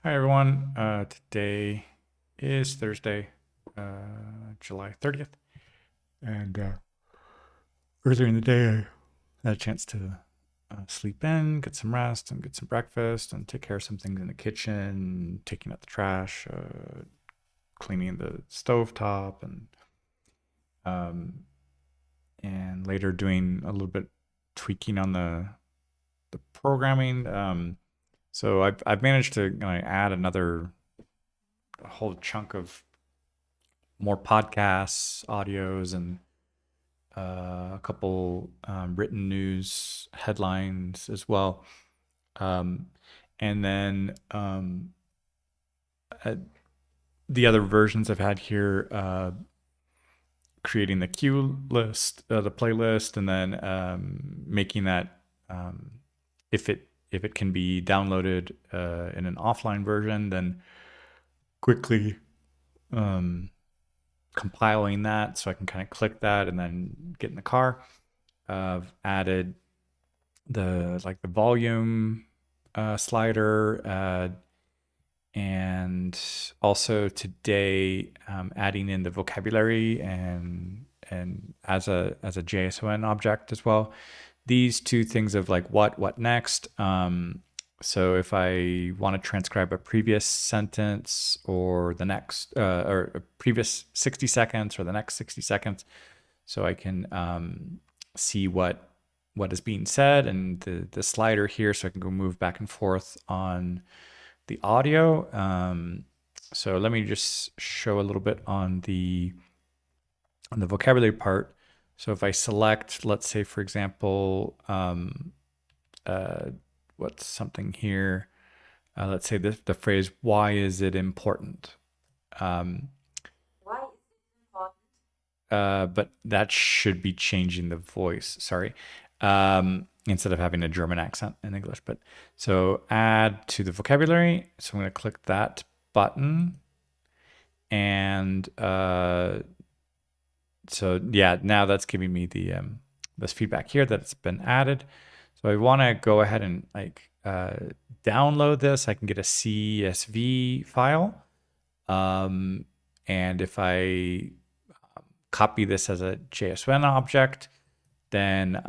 Hi everyone. Today is Thursday, July 30th, and earlier in the day I had a chance to sleep in, get some rest, and get some breakfast, and take care of some things in the kitchen, taking out the trash, cleaning the stove top, um, and later doing a little bit tweaking on the programming. So I've managed to add another a whole chunk of more podcasts, audios, and a couple written news headlines as well. Um, and then uh, the other versions I've had here, creating the queue list, the playlist, and then making that um, if it can be downloaded in an offline version, then quickly um, compiling that so I can kind of click that and then get in the car. I've added the volume slider, and also today adding in the vocabulary and as a JSON object as well. These two things of like what next. So if I want to transcribe a previous sentence or the next or a previous 60 seconds or the next 60 seconds, so I can see what is being said, and the slider here so I can go move back and forth on the audio. So let me just show a little bit on the vocabulary part. So if I select, let's say, for example, uh, what's something here? Let's say the phrase, why is it important? Um, but that should be changing the voice. Sorry. Instead of having a German accent in English. But so add to the vocabulary. So I'm going to click that button. And so yeah, now that's giving me the this feedback here that it's been added. So I want to go ahead and download this. I can get a CSV file. And if I copy this as a JSON object, then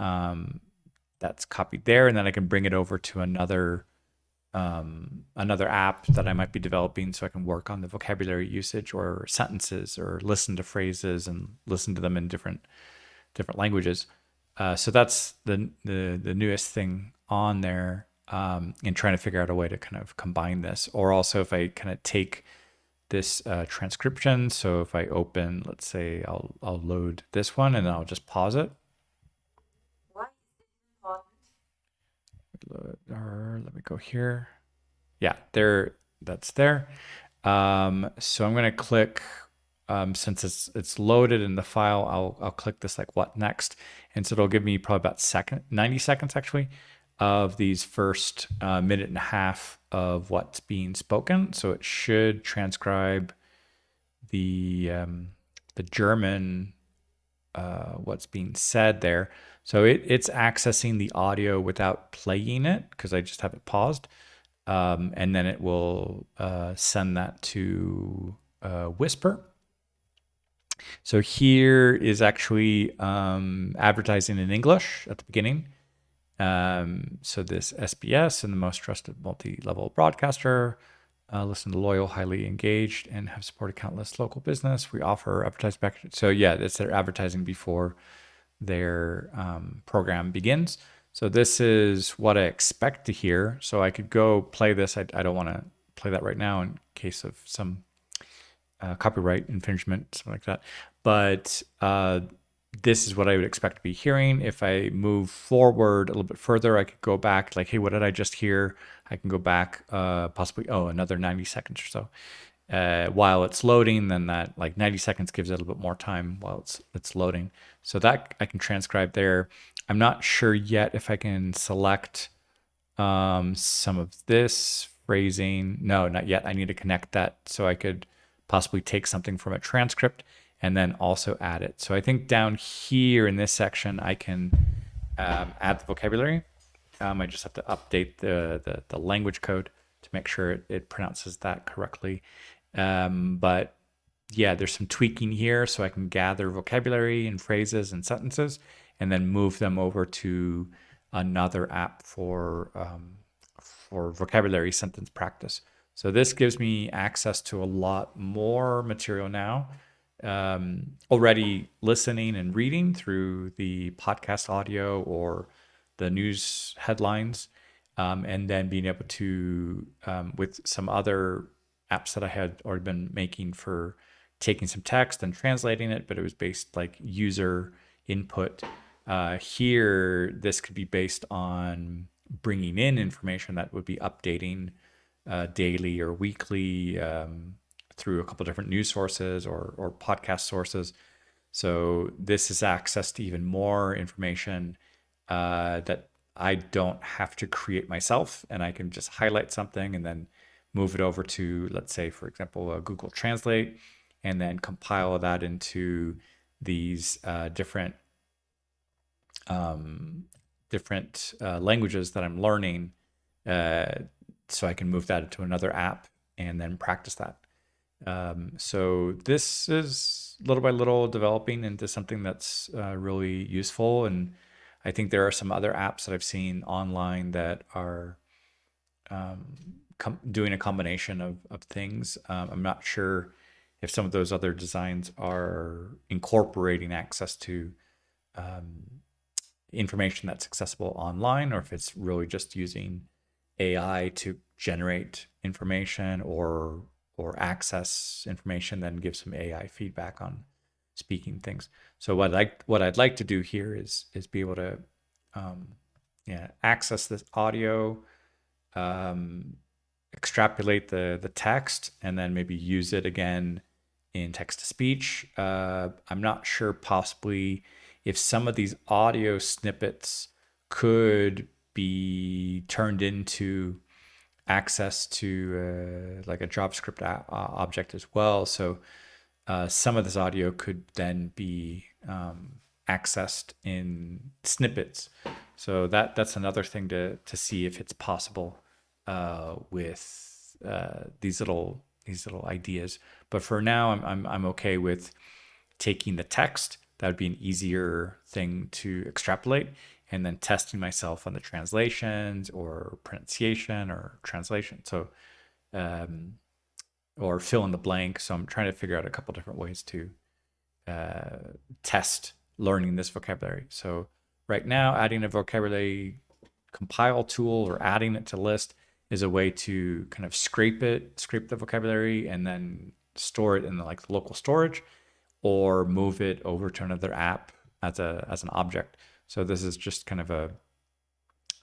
that's copied there, and then I can bring it over to another app that I might be developing, so I can work on the vocabulary usage or sentences or listen to phrases and listen to them in different languages. So that's the newest thing on there, and trying to figure out a way to kind of combine this, or also if I kind of take this transcription. So if I open, let's say I'll load this one and I'll just pause it. Let me go here. Yeah, there. That's there. So I'm gonna click. Since it's loaded in the file, I'll click this like what next, and so it'll give me probably about 90 seconds actually, of these first minute and a half of what's being spoken. So it should transcribe the German what's being said there. So it's accessing the audio without playing it because I just have it paused. And then it will send that to Whisper. So here is actually advertising in English at the beginning. So this SBS and the most trusted multi-level broadcaster, listen to loyal, highly engaged, and have supported countless local business. We offer advertising package. So yeah, it's their advertising before their program begins. So this is what I expect to hear. So I could go play this. I don't want to play that right now in case of some copyright infringement, something like that. But this is what I would expect to be hearing. If I move forward a little bit further, I could go back like, hey, what did I just hear? I can go back possibly, another 90 seconds or so. While it's loading, then that like 90 seconds gives it a little bit more time while it's loading. So that I can transcribe there. I'm not sure yet if I can select some of this phrasing. No, not yet. I need to connect that so I could possibly take something from a transcript and then also add it. So I think down here in this section, I can add the vocabulary. I just have to update the language code. to make sure it pronounces that correctly. But yeah, there's some tweaking here so I can gather vocabulary and phrases and sentences and then move them over to another app for vocabulary sentence practice. So this gives me access to a lot more material now. Already listening and reading through the podcast audio or the news headlines, and then being able to, with some other apps that I had already been making for taking some text and translating it, but it was based like user input. Here, this could be based on bringing in information that would be updating daily or weekly through a couple different news sources or podcast sources. So this is access to even more information that I don't have to create myself, and I can just highlight something and then move it over to, let's say, for example, Google Translate, and then compile that into these different languages that I'm learning, uh, so I can move that into another app and then practice that. So this is little by little developing into something that's really useful. And I think there are some other apps that I've seen online that are doing a combination of things. I'm not sure if some of those other designs are incorporating access to information that's accessible online, or if it's really just using AI to generate information or access information, then give some AI feedback on speaking things. So what I'd like to do here is be able to access this audio, extrapolate the text, and then maybe use it again in text to speech. I'm not sure possibly if some of these audio snippets could be turned into access to like a JavaScript object as well. So some of this audio could then be accessed in snippets. So that's another thing to see if it's possible with these little ideas. But for now, I'm okay with taking the text. That would be an easier thing to extrapolate, and then testing myself on the translations or pronunciation or translation. So, or fill in the blank. So I'm trying to figure out a couple different ways to test learning this vocabulary. So right now, adding a vocabulary compile tool or adding it to list is a way to kind of scrape the vocabulary and then store it in the local storage, or move it over to another app as an object. So this is just kind of a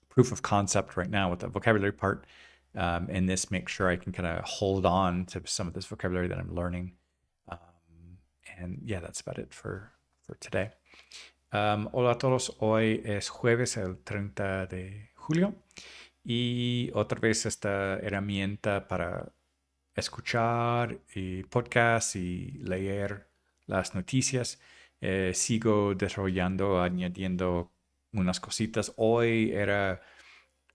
proof of concept right now with the vocabulary part. And this makes sure I can kind of hold on to some of this vocabulary that I'm learning. And yeah, that's about it for today. Hola a todos, hoy es jueves el 30 de julio y otra vez esta herramienta para escuchar podcasts y leer las noticias. Sigo desarrollando, añadiendo unas cositas. Hoy era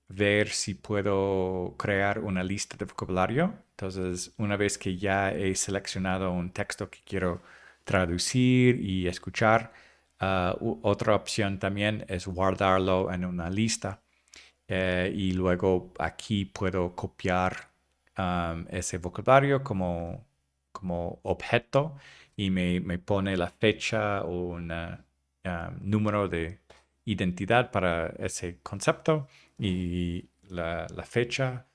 ver si puedo crear una lista de vocabulario. Entonces, una vez que ya he seleccionado un texto que quiero traducir y escuchar, otra opción también es guardarlo en una lista. Y luego aquí puedo copiar ese vocabulario como objeto, y me pone la fecha o un número de identidad para ese concepto, y la fecha,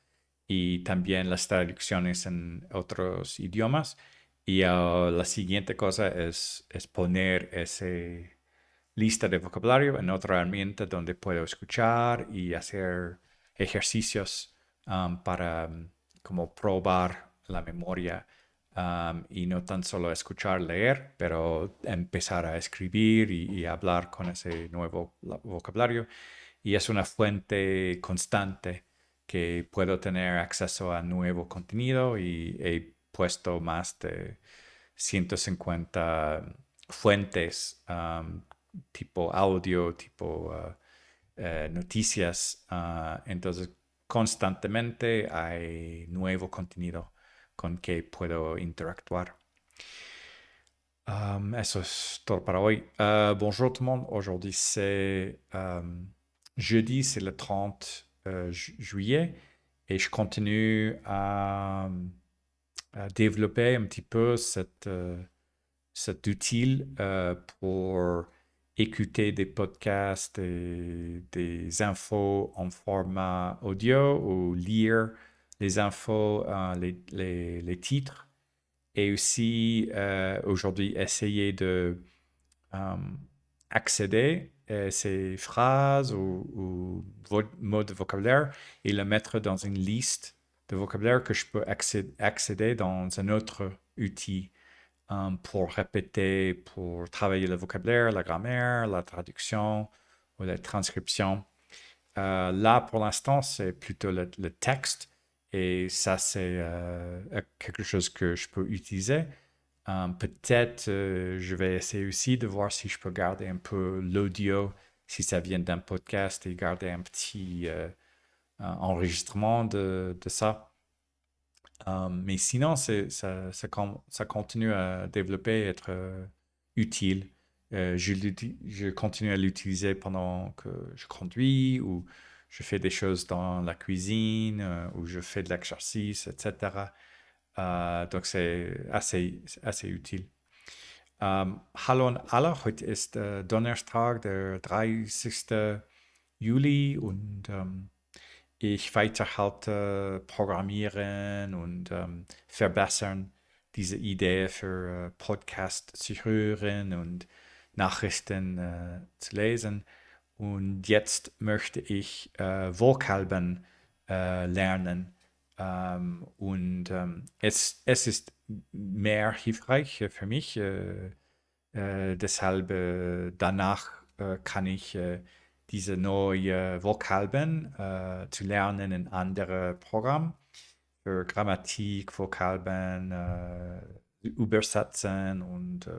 y también las traducciones en otros idiomas. Y la siguiente cosa es poner ese lista de vocabulario en otra herramienta donde puedo escuchar y hacer ejercicios para como probar la memoria, y no tan solo escuchar, leer, pero empezar a escribir y hablar con ese nuevo vocabulario. Y es una fuente constante que puedo tener acceso a nuevo contenido, y he puesto más de 150 fuentes, tipo audio, tipo noticias. Entonces, constantemente hay nuevo contenido con que puedo interactuar. Eso es todo para hoy. Bonjour tout le monde. Aujourd'hui, c'est jeudi, c'est le 30 juillet et je continue à développer un petit peu cet outil pour écouter des podcasts et des infos en format audio ou lire les infos, les titres et aussi aujourd'hui essayer de euh, accéder à ces phrases ou mots de vocabulaire et le mettre dans une liste de vocabulaire que je peux accéder dans un autre outil pour répéter, pour travailler le vocabulaire, la grammaire, la traduction ou la transcription. Là, pour l'instant, c'est plutôt le texte et ça, c'est quelque chose que je peux utiliser. Peut-être je vais essayer aussi de voir si je peux garder un peu l'audio, si ça vient d'un podcast et garder un petit enregistrement de ça. Mais sinon, ça continue à développer et être utile. Je continue à l'utiliser pendant que je conduis ou je fais des choses dans la cuisine ou je fais de l'exercice, etc. Donc, assez utile. Hallo an alle, heute ist Donnerstag, der 30. Juli und ich weiterhalte Programmieren und verbessern diese Idee für Podcast zu hören und Nachrichten zu lesen. Und jetzt möchte ich Vokabeln lernen. Es ist mehr hilfreich für mich. Deshalb danach kann ich diese neuen Vokabeln zu lernen in andere Programme für Grammatik, Vokabeln übersetzen und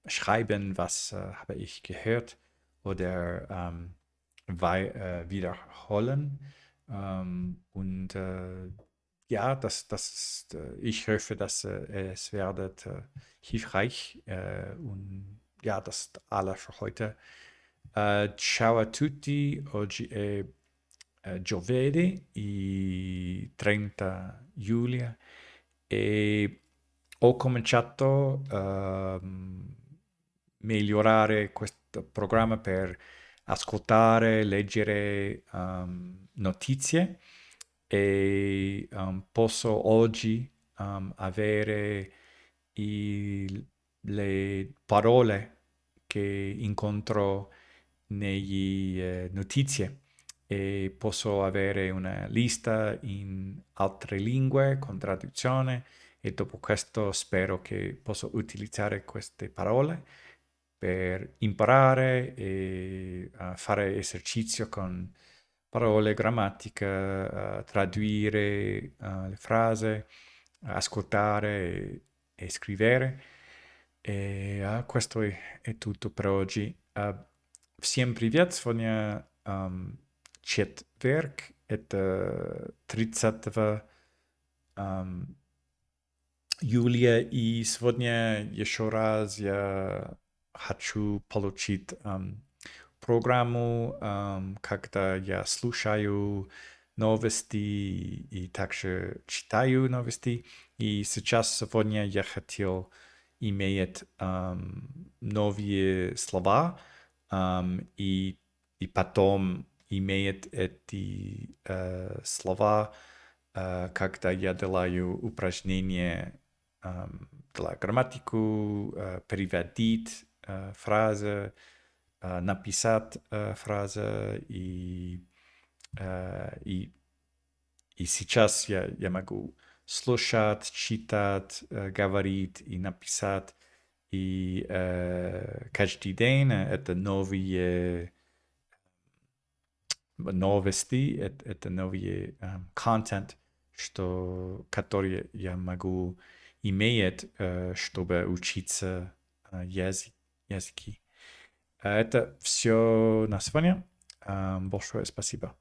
schreiben, was habe ich gehört oder wiederholen. Und ja, das ist, ich hoffe, dass es werdet hilfreich und ja, das ist alles für heute. Ciao a tutti, oggi è giovedì, il 30 luglio e ho cominciato a migliorare questo programma per ascoltare, leggere notizie e posso oggi avere le parole che incontro nelle notizie e posso avere una lista in altre lingue con traduzione e dopo questo spero che posso utilizzare queste parole per imparare e fare esercizio con parole, grammatica, tradurre le frasi, ascoltare e scrivere. E questo è tutto per oggi. Всем привет! Сегодня четверг, это 30 июля, и сегодня еще раз я хочу получить программу, когда я слушаю новости и также читаю новости. И сейчас сегодня я хотел иметь новые слова и потом иметь эти слова, когда я делаю упражнения для грамматику, переводить фразы, написать фразы и сейчас я могу слушать, читать, говорить и написать. И каждый день это новые новости, это новые контент, который я могу иметь, чтобы учиться языки. Это все на сегодня. Большое спасибо.